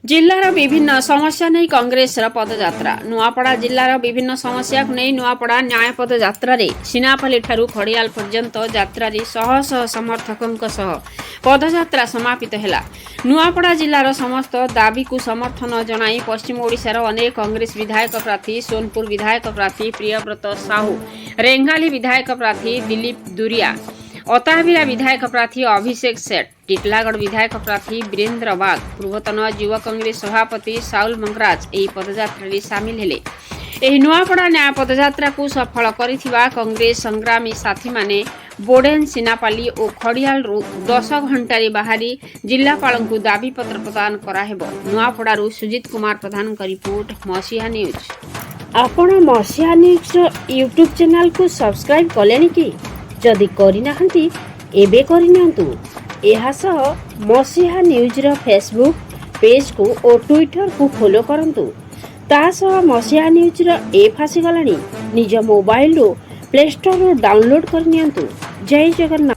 जिल्लार विभिन्न समस्या नहीं कांग्रेस पदयात्रा नुआपड़ा जिल्लार विभिन्न समस्या को नहीं नुआपड़ा न्याय पदयात्रा सिनापल्ली ठारू खड़ियाल पर्यंत यात्रा शह शह समर्थकों सह पदयात्रा समापित है। नुआपड़ा जिल्लार समस्त दाबी को समर्थन जनाई पश्चिम ओडिशार अनेक कांग्रेस विधायक प्रार्थी सोनपुर विधायक प्रार्थी प्रियव्रत साहू, रेंगाली विधायक प्रार्थी दिलीप दुरिया, अताबिरा विधायक प्रार्थी अभिषेक सेठ, टिटलागढ़ विधायक प्रार्थी वीरेन्द्र बाग, पूर्वतन युवा कांग्रेस सभापति साउल मंगराज एही पदयात्रा सामिल हेले। एही नुआपड़ा न्याय पदयात्रा को सफल करिथिबा कांग्रेस संग्रामी साथी माने बोडेन सिनापाली और खड़ियाल 10 घंटे बाहरी जिलापाल को दाबी पत्र प्रदान कराहेब। नुआपड़ारू सुजित कुमार प्रधान का रिपोर्ट मसीहा न्यूज। आपण मसीहा न्यूज यूट्यूब चैनल को सब्सक्राइब कलेनि कि जदि करिनाहंती एबे करिनियंतु। एहा सह मसीहा न्यूज रो फेसबुक पेज को और ट्विटर को फॉलो करंतु। ता सह मसीहा न्यूज रो ऐप आसी गलानी। निज मोबाइल रो प्ले स्टोर रो डाउनलोड करनियंतु। जय जगन्नाथ।